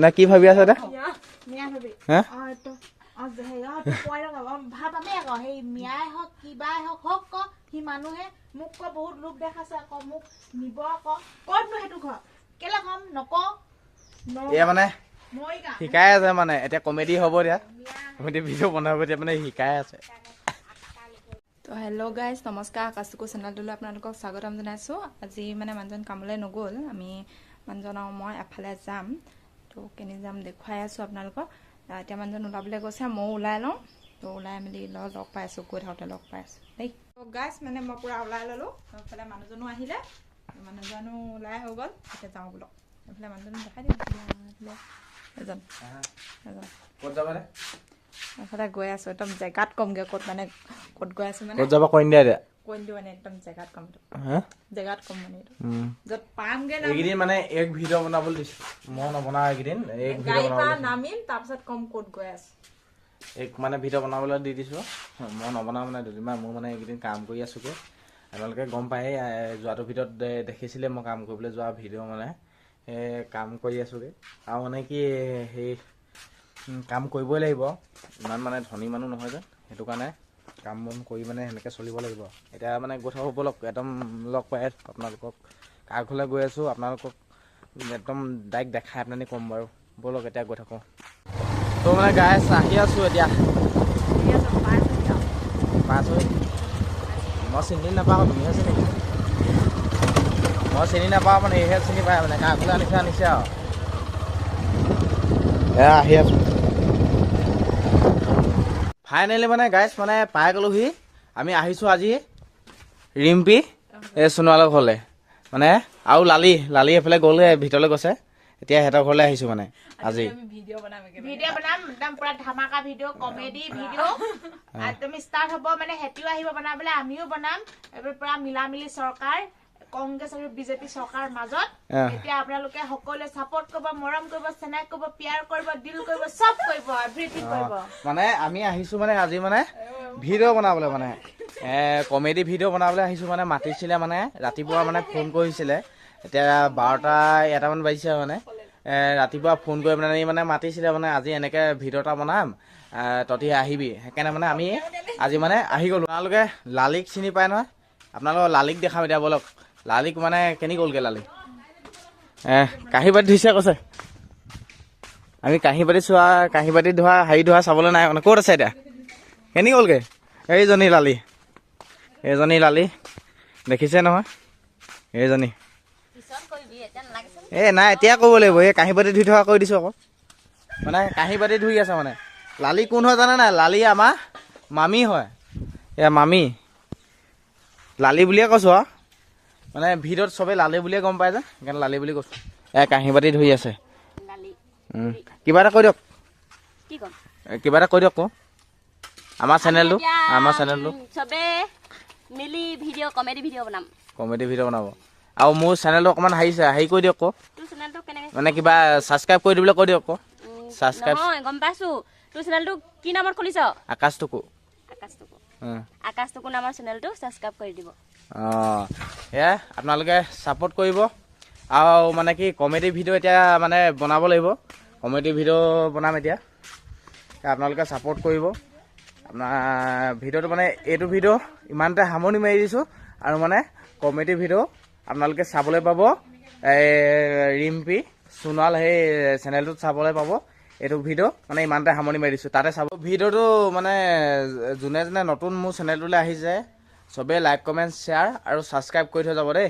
না কি ভাবি আছা এটা হা ভাবামে আকৌ সেই মিয়াই হওক কিবাই হওক ক সি মানুহে মোক ক বহুত লোক দেখাছে আকৌ মোক নিব আকৌ ক'তনো সেইটো ঘৰ কেলে কম নক এ মানে শিকাই আছে মানে এতিয়া কমেডি হ'ব দিয়া কমেডি ভিডিঅ' বনাব এতিয়া মানে শিকাই আছে তো হেল্ল' গাইজ নমস্কাৰ আকাশটুকু চেনেলটোলৈ আপোনালোকক স্বাগতম জনাইছোঁ আজি মানে মানুহজন কামলৈ নগ'ল আমি মানুহজন আৰু মই এফালে যাম তো কেনি যাম দেখুৱাই আছোঁ আপোনালোকক এতিয়া মানুহজন ওলাবলৈ গৈছে ময়ো ওলাই লওঁ তো ওলাই মেলি লগ পাইছোঁ গৈ থাকোঁতে লগ পাই আছোঁ দেই তো গাইজ মানে মই পূৰা ওলাই ল'লোঁ এইফালে মানুহজনো আহিলে মানুহজনো ওলাই হৈ গ'ল এতিয়া যাওঁ বোলক এইফালে মানুহজনো দেখাই দিম এজন ক'ত যাবা নে এইফালে গৈ আছোঁ একদম জেগাত কমগৈ ক'ত মানে ক'ত গৈ আছোঁ মানে ক'ত যাবা কইন দিয়া দিয়া কৈ দিওঁ মানে একদম জেগাত কম হা জেগাত কম মানে এইটো য'ত পামগৈ এইকেইদিন মানে এক ভিডিঅ' বনাবলৈ দিছোঁ মই নবনাওঁ এইকেইদিন এক ভিডিঅ' গাড়ীৰ পৰা বনাবলৈ নামিম তাৰপিছত কম ক'ত গৈ আছোঁ এক মানে ভিডিঅ' বনাবলৈ দি দিছোঁ মই নবনাওঁ মানে দুদিনমান মোৰ মানে এইকেইদিন কাম কৰি আছোঁগৈ আপোনালোকে গম পায়েই যোৱাটো ভিডিঅ'ত দেখিছিলে মই কাম কৰিবলৈ যোৱা ভিডিঅ' মানে কাম কৰি আছোঁগৈ আৰু মানে কি সেই কাম কৰিবই লাগিব ইমান মানে ধনী মানুহ নহয় যে সেইটো কাৰণে কাম বন কৰি মানে সেনেকৈ চলিব লাগিব এতিয়া মানে গৈ থাকোঁ ব'লক একদম লগ পাই আপোনালোকক কাৰ ঘৰলৈ গৈ আছোঁ আপোনালোকক একদম ডাইৰেক্ট দেখাই পেলানি ক'ম বাৰু ব'লক এতিয়া গৈ থাকোঁ তো মানে গাই আহি আছোঁ এতিয়া পাঁচ হৈ মই চিনি নাপাওঁ তুমিহে চিনি মই চিনি নাপাওঁ মানে এইহে চিনি পায় মানে কাৰ ঘৰলৈ আনিছে আৰু এয়া আহি আছোঁ ফাইনেলি মানে গাইজ মানে পাই গ'লোহি আমি আহিছোঁ আজি ৰিম্পী এই সোণোৱালৰ ঘৰলৈ মানে আৰু লালি এইফালে গ'লগৈ ভিতৰলৈ গৈছে এতিয়া সিহঁতৰ ঘৰলৈ আহিছোঁ মানে আজি ভিডিঅ' বনাম একদম পুৰা ধামাকা ভিডিঅ' কমেডি ভিডিঅ' তুমি ষ্টাৰ্ট হ'ব মানে হেঁতিও আহিব বনাবলৈ আমিও বনাম এইবোৰ পুৰা মিলা মিলি চৰকাৰ কংগ্ৰেছ আৰু বিজেপি চৰকাৰ মাজত এতিয়া আপোনালোকে সকলোৱে ছাপোৰ্ট কৰিব মৰম কৰিব চেনেহ কৰিব পিয়াৰ কৰিব দিল কৰিব চব কৰিব এভৰিথিং কৰিব মানে আমি আহিছোঁ মানে আজি মানে ভিডিঅ' বনাবলৈ মানে কমেডি ভিডিঅ' বনাবলৈ আহিছোঁ মানে মাতিছিলে মানে ৰাতিপুৱা মানে ফোন কৰিছিলে এতিয়া 12টা-1টামান বাজিছে মানে ৰাতিপুৱা ফোন কৰি মানে মাতিছিলে মানে আজি এনেকৈ ভিডিঅ' এটা বনাম তহঁতি আহিবি সেইকাৰণে মানে আমি আজি মানে আহি গ'লোঁ আপোনালোকে লালিক চিনি পায় নহয় আপোনালোকৰ লালিক দেখাম এতিয়া ব'লক লালিক মানে কেনি গ'লগৈ লালিক কাঁহী বাতি ধুইছে কৈছে আমি কাঁহী বাতি ধোৱা হেৰি ধোৱা চাবলৈ নাই মানে ক'ত আছে এতিয়া কেনি গ'লগৈ এইজনী লালি দেখিছে নহয় এইজনী নাই এতিয়া ক'ব লাগিব এই কাঁহী বাতি ধুই থকা কৈ দিছোঁ আকৌ মানে কাঁহী বাতি ধুই আছে মানে লালি কোন হয় জানে নাই লালি আমাৰ মামী হয় এয়া মামী লালি বুলিয়ে কৈছোঁ আৰু মানে ভিডিঅ'ত চবেই লালি বুলিয়ে গম পায় যে সেইকাৰণে লালি বুলি কৈছোঁ কাঁহী বাতি ধুই আছে কিবা এটা কৈ দিয়ক কিবা এটা কৈ দিয়ক আকৌ আমাৰ চেনেলটো চবে মিলি কমেডি ভিডিঅ' বনাব আৰু মোৰ চেনেলটো অকণমান হেৰি কৰি দিয়ক আকৌ মানে কিবা ছাবস্ক্ৰাইব কৰি দিবলৈ কৈ দিয়ক আকৌ ছাবস্ক্ৰাইব গম পাইছোঁ তোৰ চেনেলটো কি নামত খুলিছ আকাশটুকু নামৰ চেনেলটো ছাবস্ক্ৰাইব কৰি দিব সেয়াই আপোনালোকে ছাপোৰ্ট কৰিব আৰু মানে কি কমেডি ভিডিঅ' এতিয়া মানে বনাব লাগিব কমেডি ভিডিঅ' বনাম এতিয়া আপোনালোকে ছাপোৰ্ট কৰিব আপোনাৰ ভিডিঅ'টো মানে এইটো ভিডিঅ' ইমানতে সামৰণি মাৰি দিছোঁ আৰু মানে কমেডি ভিডিঅ' আপোনালোকে চাবলৈ পাব ৰিম্পী সোণোৱাল সেই চেনেলটোত চাবলৈ পাব এইটো ভিডিঅ' মানে ইমানতে সামৰণি মাৰি দিছোঁ তাতে চাব ভিডিঅ'টো মানে যোনে নতুন মোৰ চেনেলটোলৈ আহিছে চবেই লাইক কমেণ্ট শ্বেয়াৰ আৰু ছাবস্ক্ৰাইব কৰি থৈ যাব দেই